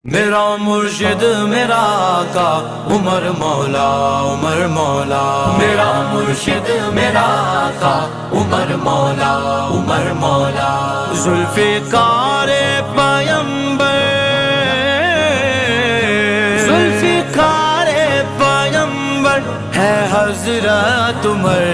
میرا مرشد میرا آقا عمر مولا عمر مولا، میرا مرشد میرا آقا عمر مولا عمر مولا، ذوالفقار پیمبر ذوالفقار پیمبر ہے حضرت عمر،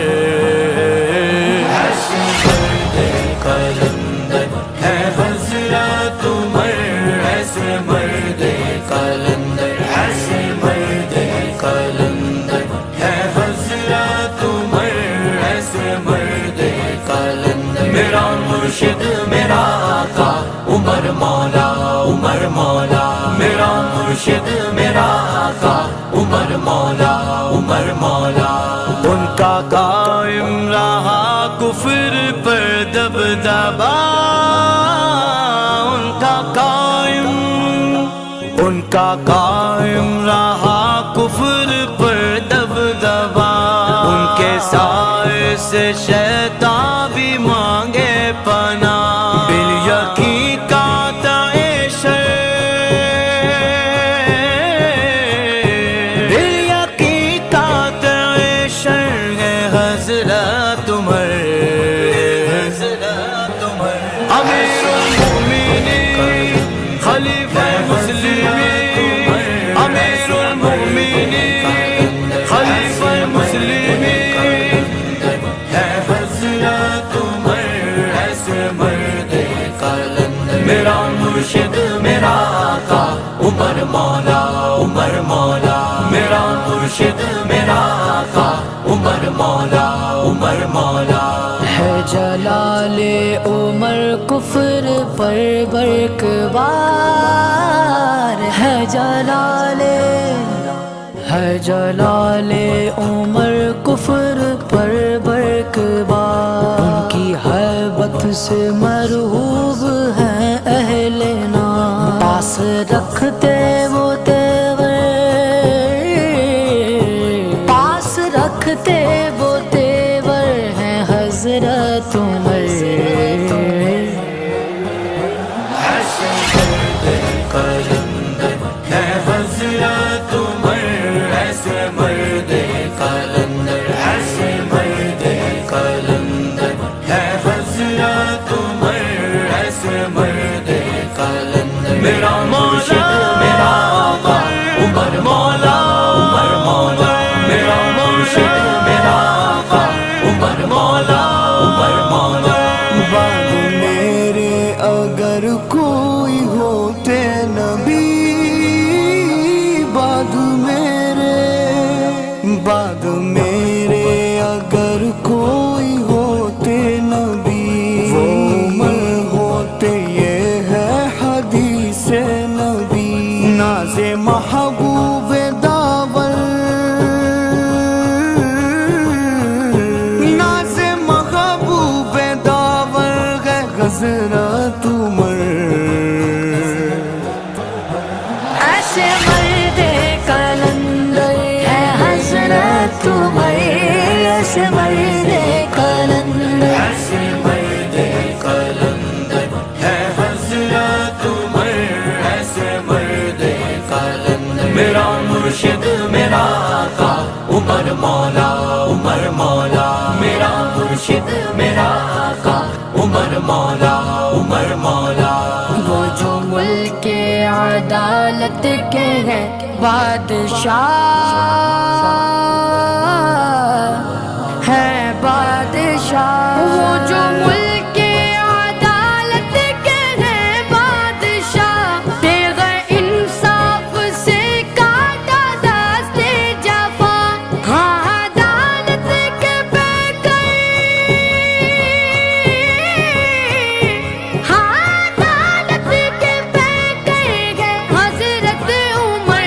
میرا مرشد میرا آقا عمر مولا عمر مولا، میرا مرشد میرا آقا عمر مولا عمر مولا، ان کا قائم رہا کفر پر دبدبا، ان کا قائم رہا کفر پر دبدبا، ان کے سائے سے شیطان بھی مانگے پناہ، بالیقین قاطع شر بالیقین قاطع شر ہے حضرت عمر، حضرت عمر امیر المؤمنین خلیفہ مسلمین، امیر المؤمنین خلیفہ مسلمین ہے حضرت عمر، ایسے مرد قلندر، میرا مرشد میرا آقا عمر مولا عمر مولا، میرا مرشد میرا آقا عمر مولا عمر مولا، ہے جلال عمر کفر پر برقبار، ہے جلال عمر کفر پر برقبار، ان کی ہیبت سے مرعوب ہیں اہل نام، پاس رکھتے وہ تیور، پاس رکھتے وہ تیور ہیں حضرت عمر، میرا مرشد میرا آقا عمر مولا عمر مولا، میرا مرشد میرا آقا عمر مولا عمر مولا، بعد میرے اگر کوئی ہوتے نبی، بعد میرے اگر کوئی ہوتے نبی، وہ عمر ہوتے، یہ ہے حدیث نبی، ناز محبوب داور، ناز محبوب داور ہے حضرت عمر، ایسے مرد قلندر ہے حضرت عمر، ایسے مرد قلندر، ایسے مرد قلندر ہے حضرت عمر، ایسے مرد قلندر، میرا مرشد میرا آقا عمر مولا عمر مولا، میرا مرشد میرا آقا عمر مولا عمر مولا، وہ جو ملک عدالت کے ہیں بادشاہ، ہے بادشاہ، وہ جو ملک عدالت کے ہیں بادشاہ، تیغ انصاف سے کاٹا دست جفا، ہاں عدالت کے پیکر، ہاں عدالت کے پیکر ہے حضرت عمر،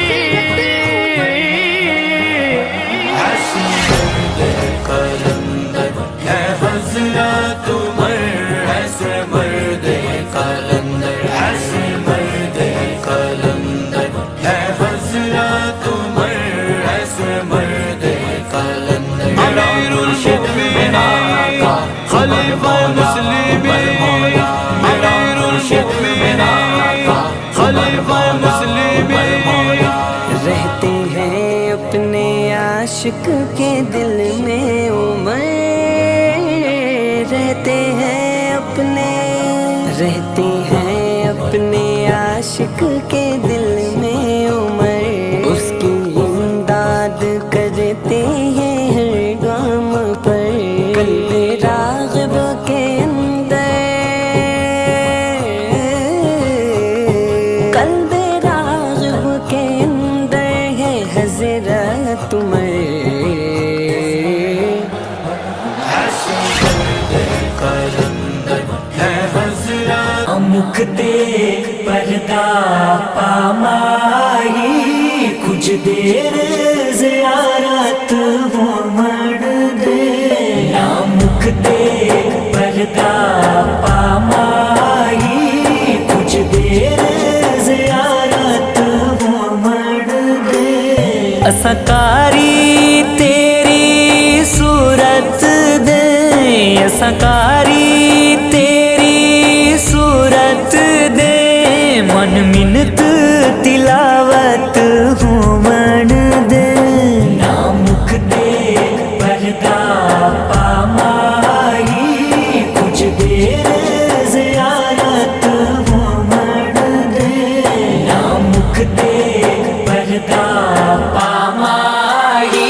आशिक के दिल में उमर रहते हैं अपने आशिक के दिल में उमर, उसकी इमदाद करते हैं हर गम पर। कल्बे राग़िब के अंदर, कल्बे राग़िब के अंदर है हज़रत उमर। मुख दे पर्दा पामाई, कुछ देर ज़ियारत वो मर दे। ना मुख दे पर्दा पामाई, कुछ देर ज़ियारत वो मर दे। असकारी तेरी सूरत दे, असकारी सूरत दे, मन मिन्नत तिलावत हो मन दे। ना मुख दे पर्दा पामाई, कुछ देर ज़ियारत हो मन दे। ना मुख दे पर्दा पामाई,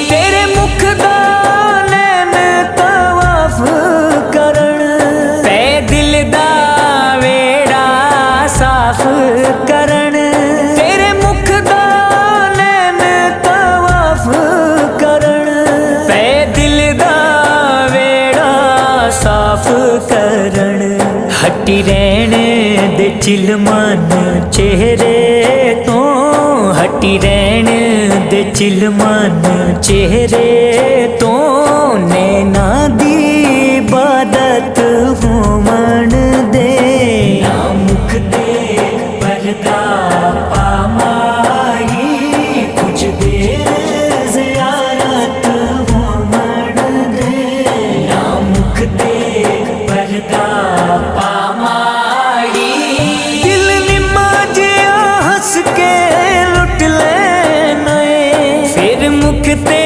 तेरे मुख दा नैन तवाफ करन, ते दिल दा वेड़ा साफ करन। तेरे मुख दा नैन तवाफ करन, ते दिल दा वेड़ा साफ करन। हटी रहन दे चिलमन चेहरे तो, हटी रहन दे चिलमन चेहरे तो, नैना दी इबादत हो मन दे। ना मुख दे पर्दा पामाई, कुछ देर ज़ियारत हो मन दे। ना मुख दे पर्दा पामाई, दिल निम्मा जिया हंस के लुट लेना, फिर मुख ते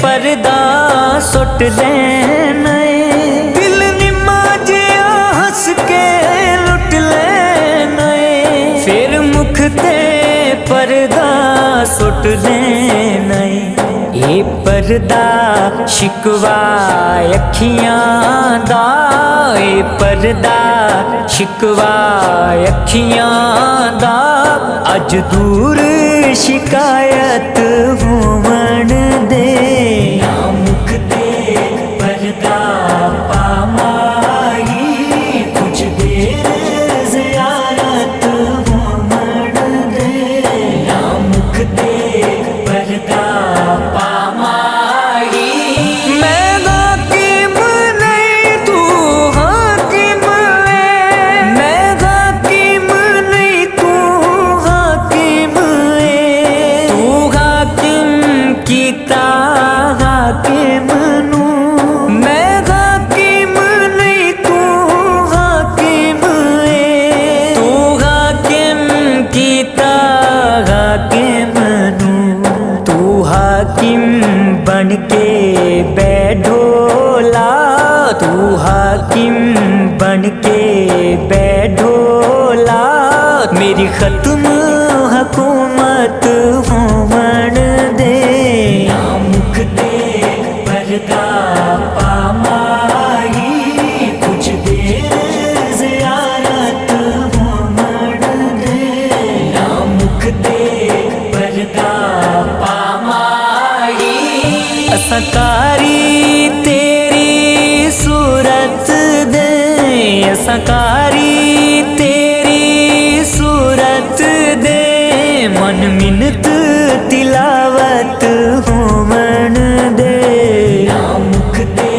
पर्दा सुट लेना। दिल निम्मा जिया हंस के लुट लेना, फिर मुख ते पर्दा सुट लेना। ये पर्दा शिकवा अखियां दा, ये पर्दा शिकवा अखियां दा, अज दूर शिकायत हो मन दे। ना मुख दे पर्दा पामाई, कुछ देर ज़ियारत हो मन दे। ना मुख दे पर्दा पामाई, मैं हाकिम नहीं तू हाकिम है, मैं हाकिम नहीं तू हाकिम है। तू हाकिम कीता हाकिम नू, मैं हाकिम नहीं तू हाकिम है। तू हाकिम कीता हाकिम नू, तू हाकिम बन के बैठोला, तू हाकिम बन के बैठोला। मेरी खत्म हुकूमत हो मन दे। ना मुख दे पर्दा पामाई, कुछ देर ज़ियारत हो मन दे। ना मुख दे पर्दा पामाई, असकारी तेरी सूरत दे, असकारी तेरी सूरत दे, मन मिन्नत तिलावत हो मन दे। ना मुख दे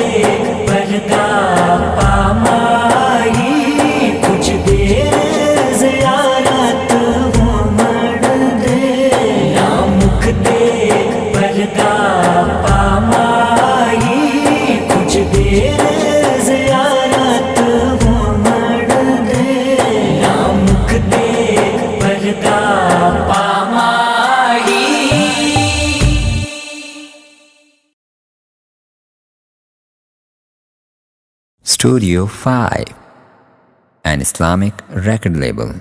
पर्दा पामाई, कुछ देर ज़ियारत हो मन दे। ना मुख दे पर्दा पामाई, कुछ देर ज़ियारत हो मन दे। ना मुख दे पर्दा पामाई। Studio 5, an Islamic record label.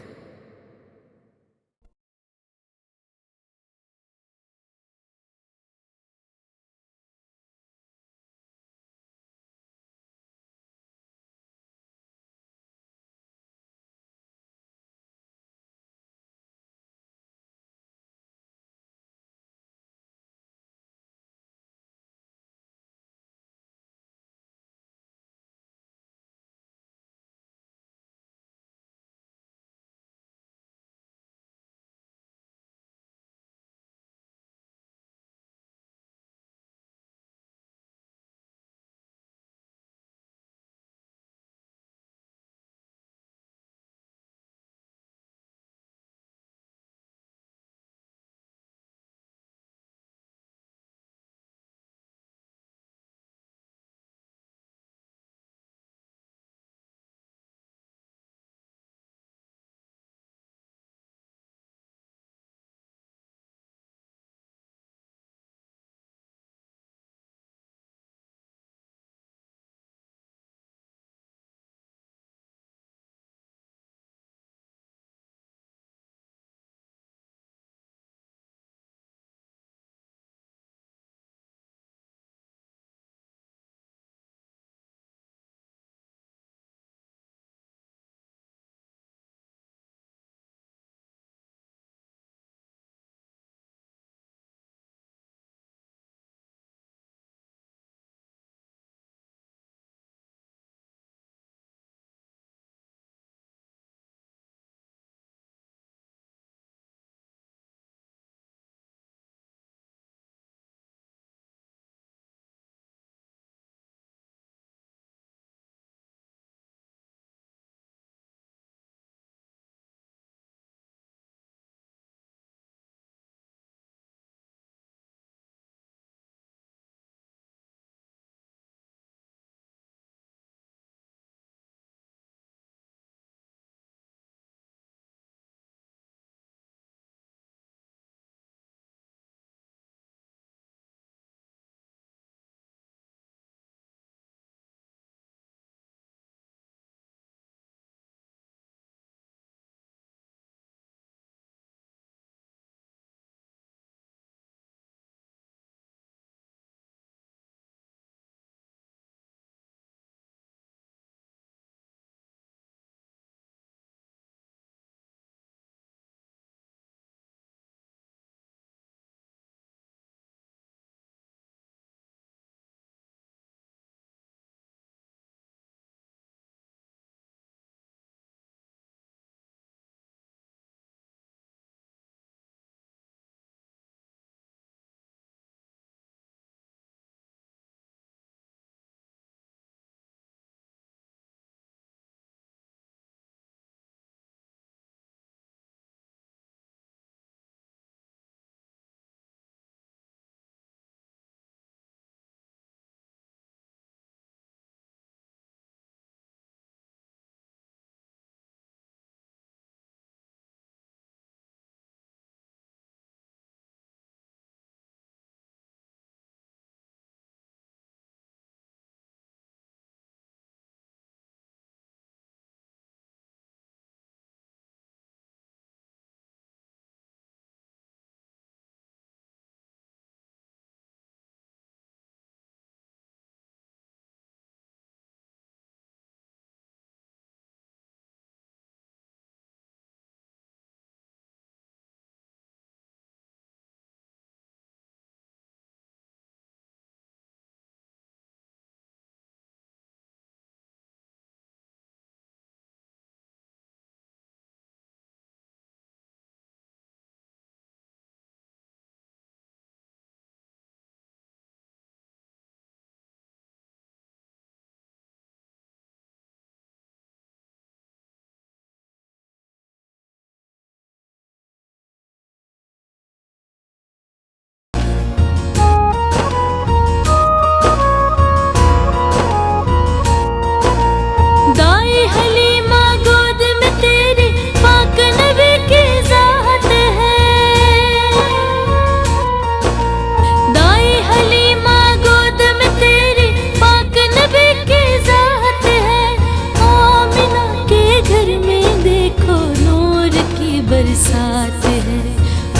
साथ है।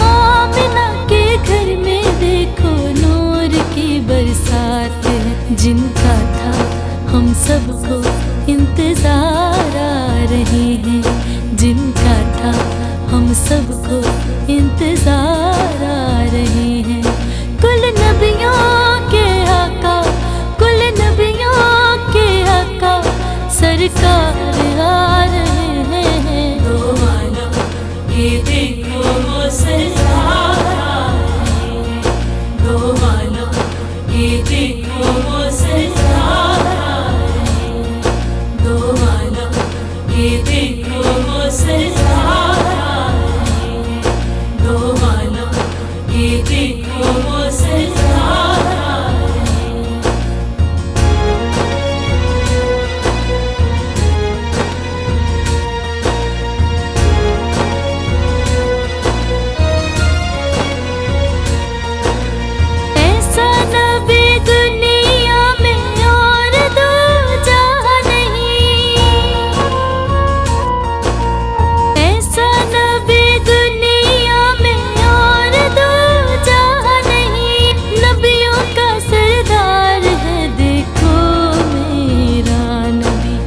आमिना के घर में देखो नूर की बरसात है। जिनका था हम सबको इंतजार आ रहे हैं, जिनका था हम सबको इंतजार आ रहे हैं। कुल नबियों के आका, कुल नबियों के आका सरकार आ रहे हैं। दो आलम के देखो वो सरकार आ रहे हैं, दो आलम के देखो वो सरकार आ रहे हैं, दो आलम के देखो वो सरकार आ रहे हैं, दो आलम के देखो वो सरकार आ रहे हैं। ऐसा नबी दुनिया में और दूजा नहीं, ऐसा नबी दुनिया में और दूजा नहीं। नबियों का सरदार है देखो मेरा नबी,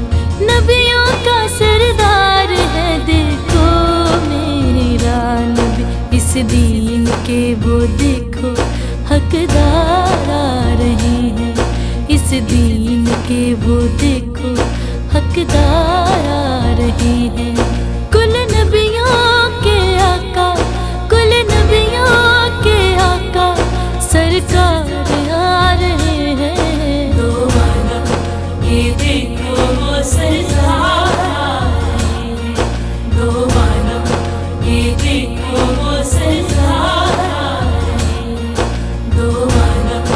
नबियों का सरदार है देखो मेरा नबी। इस दीन के वो देखो हकदार आ रहे हैं, इस दीन के वो देखो हकदार आ रहे हैं। कुल नबियों के आका, कुल नबियों के आका सरकार आ रहे हैं। दो आलम के देखो वो सरकार आ रहे हैं, दो आलम के देखो वो सरकार आ रहे हैं, दो आलम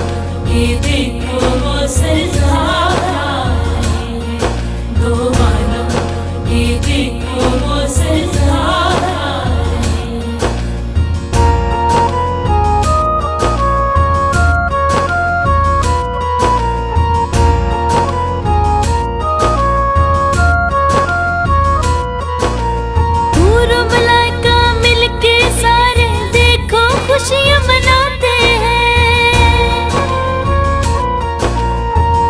के देखो वो सरकार आ रहे हैं, दो आलम के देखो वो सरकार आ रहे हैं। हूर मलाइका मिलके सारे देखो खुशियाँ मनाते हैं,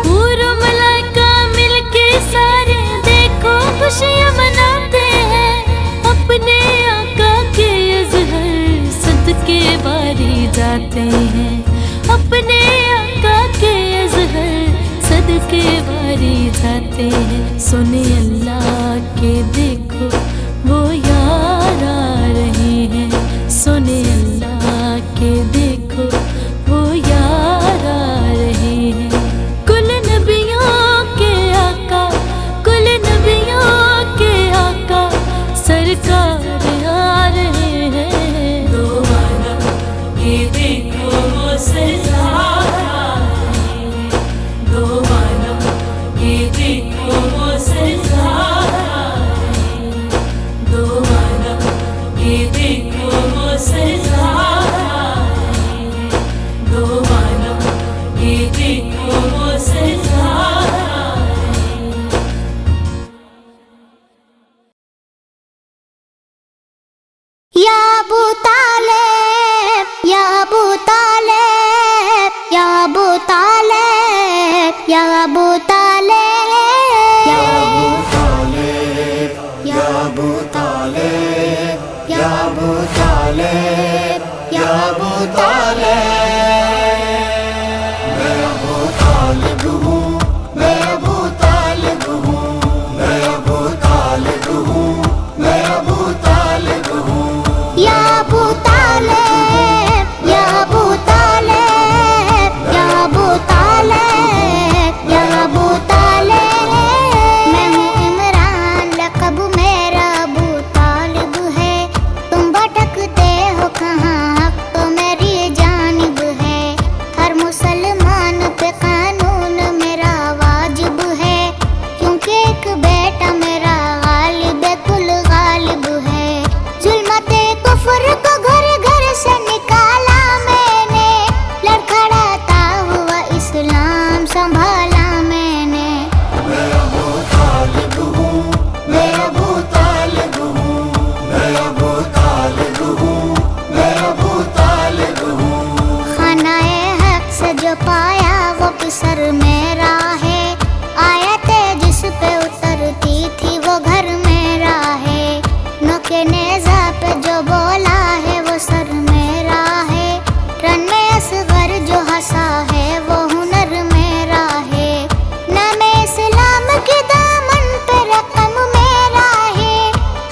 हूर मलाइका मिलके सारे देखो खुशियाँ मनाते हैं। अपने आका के अज़हर सदके बारी जाते हैं, अपने आका के अज़हर सदके बारी जाते हैं। सुने अल्लाह के देखो वो यार आ रहे हैं, सुने अल्लाह के देखो वो यार आ रहे हैं। कुल नबियों के आका, कुल नबियों के आका सरकार आ रहे हैं। दो आलम के देखो वो सरकार आ रहे हैं, दो आलम के देखो वो सरकार आ रहे हैं, दो आलम के देखो वो सरकार आ रहे हैं, दो आलम के देखो वो सरकार आ रहे हैं। या अबू तालिब, या अबू तालिब, या अबू तालिब, या अबू तालिब, या अबू तालिब, या अबू तालिब, या अबू तालिब, या अबू तालिब। मैं अबू तालिब हूँ, मैं अबू तालिब हूँ, मैं अबू तालिब हूँ, मैं अबू तालिब हूँ। या अबू तालिब, या अबू तालिब, या अबू तालिब, या अबू तालिब। मैं हूँ इमरान, लक़ब मेरा अबू तालिब है। तुम भटकते हो कहाँ, हक़ तो मेरी जानिब है। हर मुसलमान पे कानून पाया वो पिसर मेरा है, आयतें जिस पे उतरती थी वो घर मेरा है, नोके नेज़ा पे जो बोला है वो सर मेरा है, रन में असगर जो हंसा है वो हुनर मेरा है, नाम इस्लाम के दामन पे रकम मेरा है,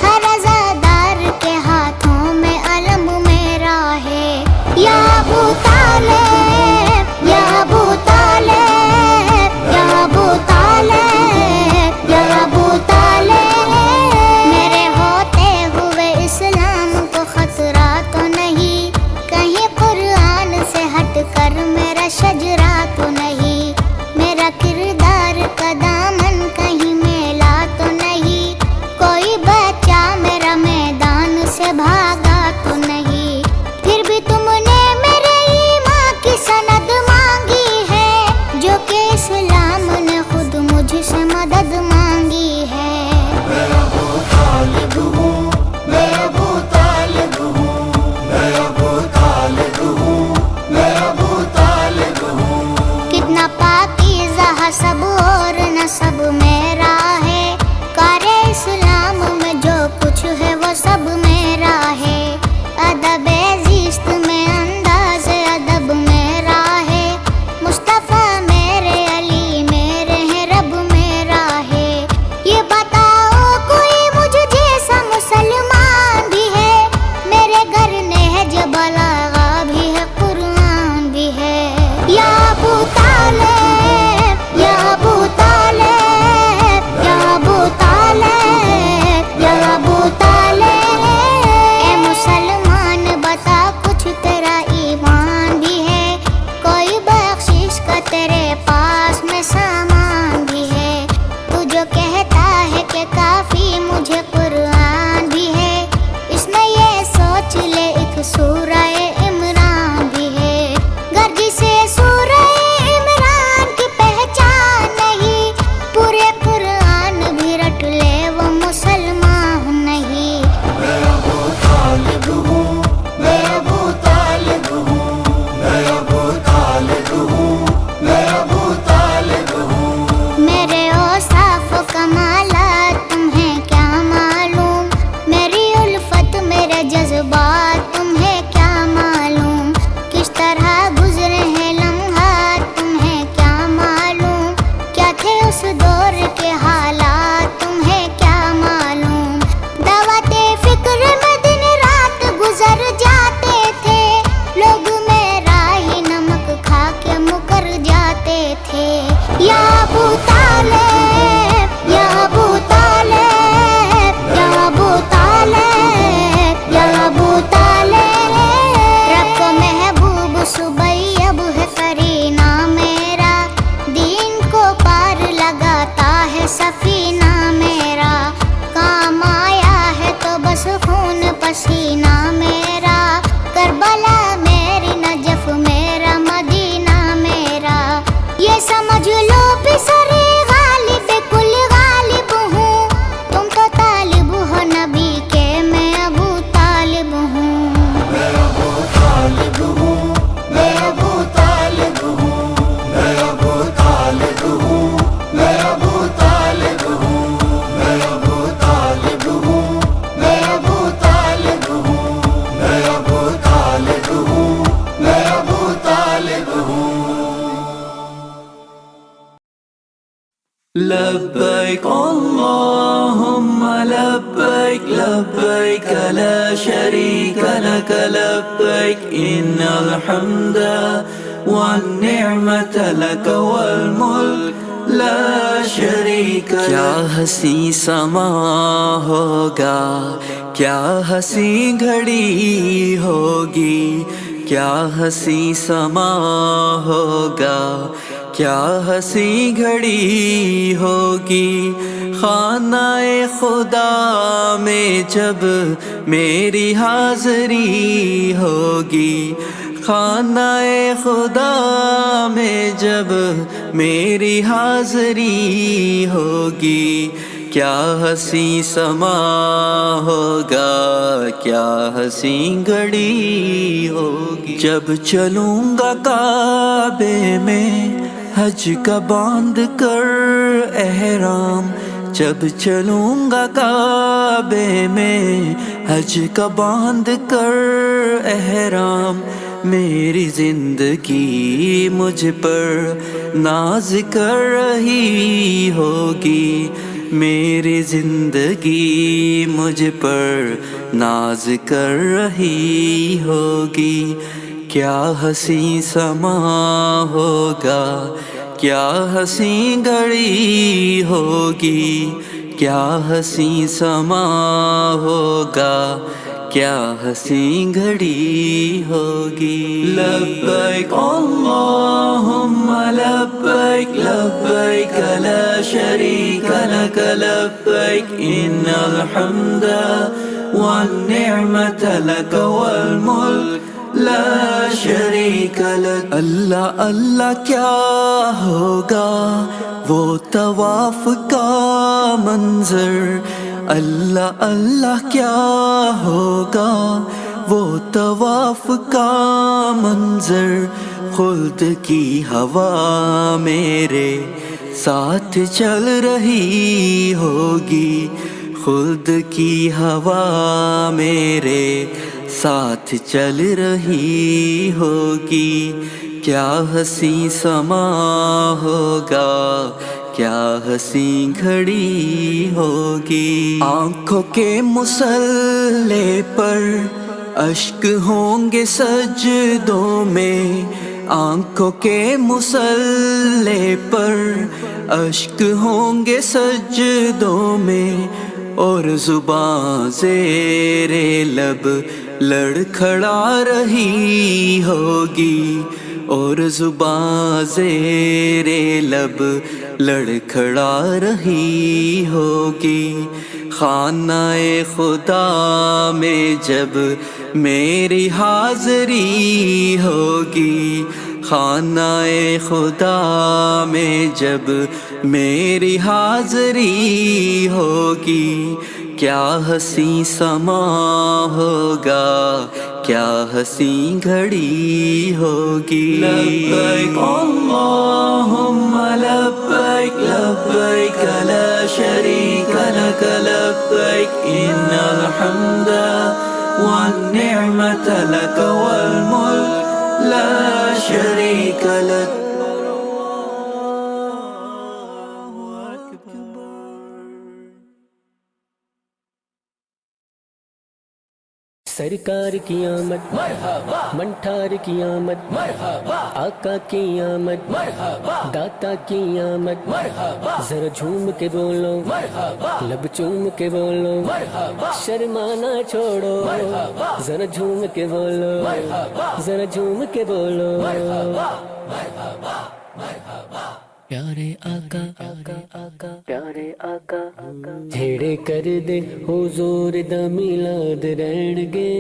हर अज़ादार के हाथों में अलम मेरा है। या अबू तालिब, या अबू तालिब, या अबू तालिब, या अबू तालिब, मेरे होते हुए इस्लाम को खतरा तो नहीं, कहीं कुरान से हटकर मेरा शजरा तो नहीं, मेरा किरदार का दामन कहीं मेला तो नहीं, कोई बच्चा मेरा मैदान से भागा तो नहीं, फिर भी तुमने मेरे ईमान की सनद मांगी है, जो कि इस्लाम ने खुद मुझसे मदद मांगी है। मैं अबू तालिब हूँ, मैं अबू तालिब हूँ, मैं अबू तालिब हूँ, मैं अबू तालिब हूँ। कितना पाकीज़ा सब और नसब मेरा है, कारे इस्लाम में जो कुछ है वो सब मेरा है, अदब ज़िस्त में अंदाज़ अदब मेरा है, मुस्तफ़ा मेरे अली मेरे हैं रब मेरा है, ये बताओ कोई मुझ जैसा मुसलमान भी है, मेरे घर नहज बलागा भी है कुरान भी है। या अबू तालिब, या अबू तालिब, या अबू तालिब, या अबू तालिब, ए मुसलमान बता कुछ तेरा ईमान भी है, कोई बख्शिश का तेरे पास में सामान भी है, तू जो कहता है कि काफी मुझे कुरान भी है, इसमें ये सोच ले एक सूरह इमरान भी है, घर जिसे सूरह इमरान की पहचान नहीं, पूरे कुरान भी रट ले वो मुसलमान नहीं। मैं अबू तालिब हूँ, मैं अबू तालिब हूँ, मैं अबू तालिब हूँ, मैं अबू तालिब हूँ। मेरे औसाफ कमालात तुम्हें क्या मालूम, मेरी उल्फत मेरे जज्बात तुम्हें क्या मालूम, किस तरह गुजरे हैं लम्हात तुम्हें क्या मालूम, क्या थे उस दौर के हालात तुम्हें क्या मालूम, दावते फिक्र में दिन रात गुजर जाते थे, लोग मेरा ही नमक खा के मुकर जाते थे। या अबू तालिब, या अबू तालिब, या अबू तालिब, या अबू तालिब, रब को महबूब सुबैयब है करीना मेरा, दीन को पार लगाता है सफीना मेरा, काम आया है तो बस खून पसीना मेरा, करबला मेरी नजफ मेरा मदीना मेरा, ये समझ लो बिसरे गालिब कुल गालिब हूँ, तुम तो तालिब हो नबी के मैं अबू तालिब हूँ। मैं अबू तालिब हूँ, मैं अबू तालिब हूँ, मैं अबू तालिब हूँ, मैं अबू तालिब हूँ, मैं अबू तालिब हूँ, मैं अबू तालिब हूँ, मैं अबू तालिब हूँ, मैं अबू तालिब हूँ। لبيك اللهم لبيك لبيك لا شريك لك لبيك إن الحمد والنعمة لك والملك لا شریک کیا ہنسی سما ہوگا، کیا ہنسی گھڑی ہوگی، کیا ہنسی سما ہوگا، کیا ہنسی گھڑی ہوگی، خانہ خدا میں جب میری حاضری ہوگی، خانہ خدا میں جب میری حاضری ہوگی، کیا حسین سما ہوگا، کیا حسین گھڑی ہوگی، جب چلوں گا کعبے میں حج کا باندھ کر احرام، جب چلوں گا کعبے میں حج کا باندھ کر احرام، میری زندگی مجھ پر ناز کر رہی ہوگی، میری زندگی مجھ پر ناز کر رہی ہوگی، کیا حسین سما ہوگا، کیا حسین گھڑی ہوگی، کیا حسین سما ہوگا، کیا حسین گھڑی ہوگی۔ لبیک اللہم لبیک، لبیک لا شریک لک لبیک، ان الحمد والنعمت لک والملک لا شریک لک۔ اللہ اللہ کیا ہوگا وہ طواف کا منظر، اللہ اللہ کیا ہوگا وہ طواف کا منظر، خلد کی ہوا میرے ساتھ چل رہی ہوگی، خلد کی ہوا میرے ساتھ چل رہی ہوگی، کیا حسین سما ہوگا، کیا حسین گھڑی ہوگی، آنکھوں کے مصلے پر اشک ہوں گے سجدوں میں، آنکھوں کے مصلے پر اشک ہوں گے سجدوں میں، اور زباں زیر لب لڑکھڑا رہی ہوگی، اور زباں زیر لب لڑکھڑا رہی ہوگی، خانہ خدا میں جب میری حاضری ہوگی، خانہ خدا میں جب میری حاضری ہوگی، کیا حسین سما ہوگا، کیا حسین گھڑی ہوگی۔ لبیک اللہم لبیک، لبیک لا شریک لک لبیک، ان الحمد والنعمت لک والملک لا شریک لک۔ سرکار کی آمد مرحبا، منٹھار کی آمد مرحبا، آقا کی آمد مرحبا، داتا کی آمد مرحبا، ذرا جھوم کے بولو مرحبا، لب چوم کے بولو مرحبا، شرمانا چھوڑو مرحبا، ذرا جھوم کے بولو مرحبا، ذرا جھوم کے بولو مرحبا، مرحبا، مرحبا، پیارے آقا، آقا، پیارے آقا، جھیڑے کر دے حضور دا میلاد رہن گے،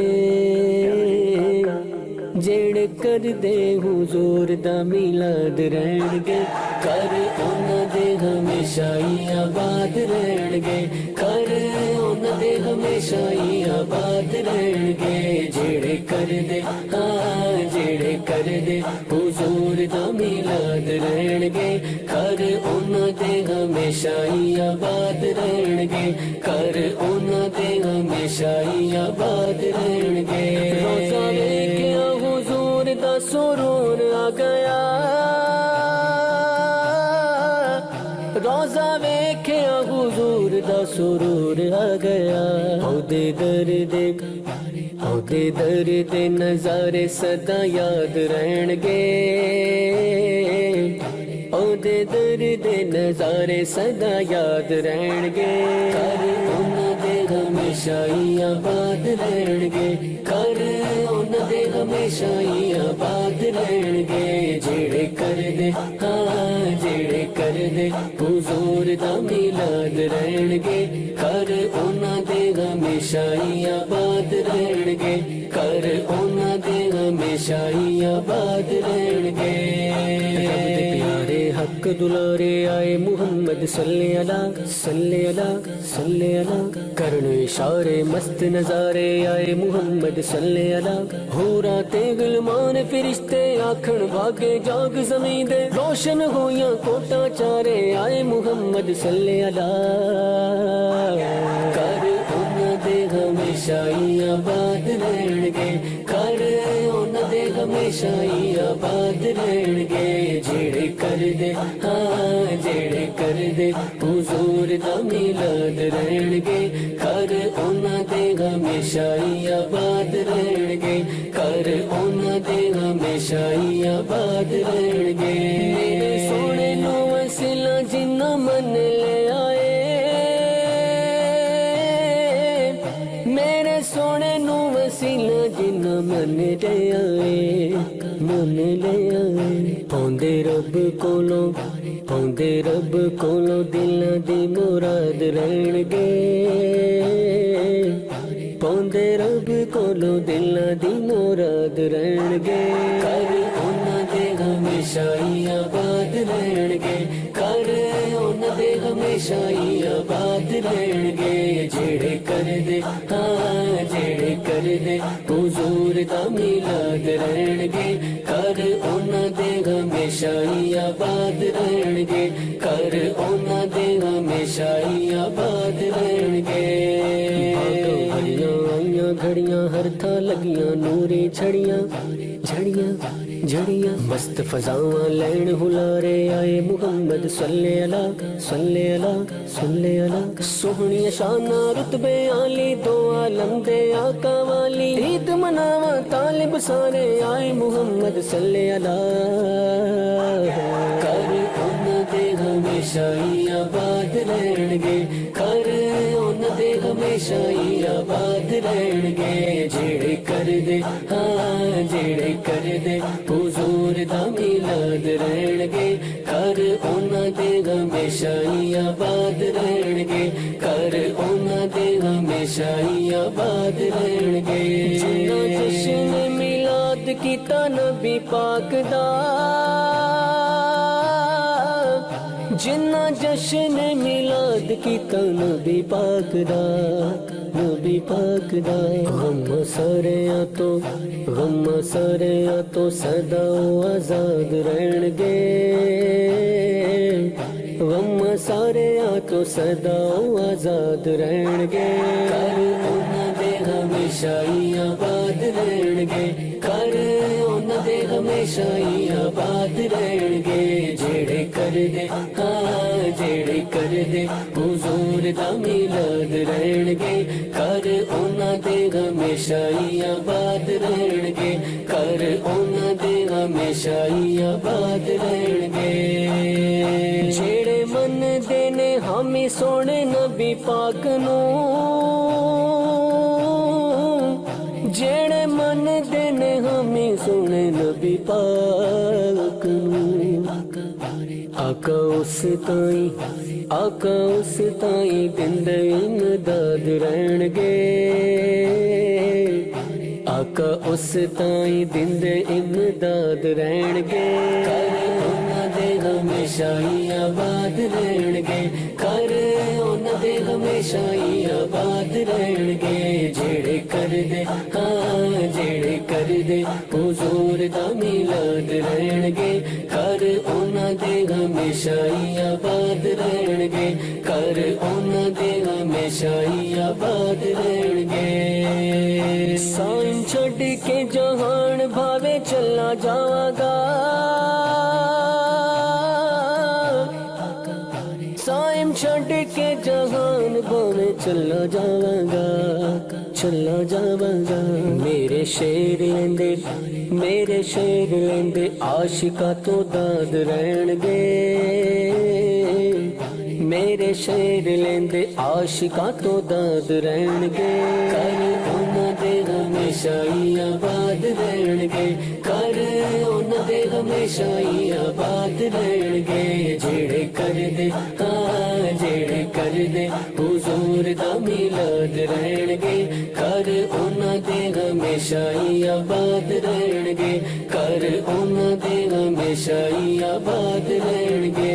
جھیڑے کر دے حضور دا میلاد رہن گے، کر انہاں دے ہمیشہ ہی آباد رہن گے، کر انہاں دے ہمیشہ ہی آباد رہن گے، جھیڑے کر دے، ہاں جھیڑے کر دے حضور دا میلاد رہن گے، کر انہاں دے ہمیشہ ہی آباد رہن گے، کر انہاں دے ہمیشہ ہی آباد رہن گے۔ روزہ ویکھیا حضور دا سرور آ گیا، روزہ ویکھیا حضور دا سرور آ گیا، اودے درد اودے درد نظارے سدا یاد رہن گے، اودے درد نظارے سدا یاد رہن گے، کر انہاں دے ہمیشہ ہی آباد رہن گے، کر انہاں دے ہمیشہ ہی آباد رہن گے، جھیڑے کر دے، ہاں جھیڑے کر دے حضور دا میلاد رہن گے، کر انہاں دے ہمیشہ ہی آباد رہن گے، کر انہاں دے ہمیشہ ہی آباد رہن گے، رب دے پیارے हक दुलारे आए मुहम्मद सल्ले अला सल्ले अला सल्ले अला करने इशारे मस्त नजारे आए मुहम्मद सल्ले अला हो राते गुलमान फिरिश्ते आखण भागे जाग ज़मीं दे रोशन होया कोटा चारे आए मुहम्मद सल्ले अला कर उन्हां दे हमेशा ही आबाद रहणगे कर उन्हां दे हमेशा ही आबाद रहणगे जेड़े कर दे हाँ जेड़े कर दे हुजूर दा मिलाद रहणगे कर उन्हां दे हमेशा ही आबाद रहणगे कर उन्हां दे हमेशा ही आबाद रहणगे मेरे सोने नू वसीला जिन्ना मन ले आए मेरे सोने नू वसीला जिन्ना मन ले आए मन ले आए पाउंदे रब कोलों दिलां दी मुराद रहणगे पाउंदे रब कोलों दिलां दी मुराद रहणगे कर उन्हां दे हमेशा ही आबाद रहणगे कर उन्हां दे हमेशा ही आबाद रहणगे जेड़े कर दे हाँ जेड़े कर दे हुजूर दा मिलाद रहणगे कर उन्हां दे हमेशा ही आबाद रहणगे कर उन्हां दे हमेशा ही आबाद रहणगे आईयां घड़ियां हर थां लगियां नूरी छड़ियां झड़ियां मस्त फजावां लैन हुलारे आए मुहम्मद सल्ले अला सल्ले अला सल्ले अला सोहणियां शाना रुतबे आली दो आलम दे आका वाली ईद मनावा तालिब सारे आए मुहम्मद सल्ले अला कर उन्हां दे हमेशा ही आबाद रहणगे कर उन्हां दे हमेशा ही आबाद रहणगे जेड़े कर दे हाँ जेड़े कर दे हुजूर दा मिलाद रहणगे कर उन्हां दे हमेशा ही आबाद रहणगे कर उन्हां दे हमेशा ही आबाद रहणगे जिन्ना जश्न मिलाद कीता नबी पाक दा जिन्ना जश्न मिलाद कीता नबी पाक दा नबी पाक दा गम सारियां तो सदा आजाद रहणगे गम सारियां तो सदा आजाद रहणगे कर उन्हां दे हमेशा ही आबाद रहणगे कर उन्हां दे हमेशा ही आबाद रहणगे जेड़े कर दे हाँ जेड़े कर दे हुजूर दा मिलाद रहणगे कर उन्हां दे हमेशा ही आबाद रहणगे कर उन्हां दे हमेशा ही आबाद रहणगे जेड़े मन दे ने हामी सोने नबी पाक नूं जेड़े मन दे ने हामी सोने नबी पाक नूं आका उस ताई दिंदे इमदाद रहणगे आका उस ताई दिंदे इमदाद रहणगे कर उन्हां दे हमेशा ही आबाद रहणगे कर उन्हां दे हमेशा ही आबाद रहणगे जेड़े कर दे हाँ जेड़े कर दे हुजूर दा मिलाद रहणगे कर उन्हां दे हमेशा ही आबाद रहणगे कर उन्हां दे हमेशा ही आबाद रहणगे साईं छड़ के जहान भावे चला जावागा साईं छड़ के जहान भावे चला जावागा मेरे शेर लेंदे आशिका तो दाद रहणगे मेरे शेर लेंदे आशिका तो दाद रहणगे कर उन्हां दे हमेशा ही आबाद रहणगे कर उन्हां दे हमेशा ही आबाद रहणगे जेड़े कर दे हाँ जेड़े कर दे हुजूर दा मिलाद रहणगे कर उन्हां दे हमेशा ही आबाद रहणगे कर ਘਰ ਉਹਨਾਂ ਦੇ ਹਮੇਸ਼ਾ ਹੀ ਆਬਾਦ ਰਹਿਣਗੇ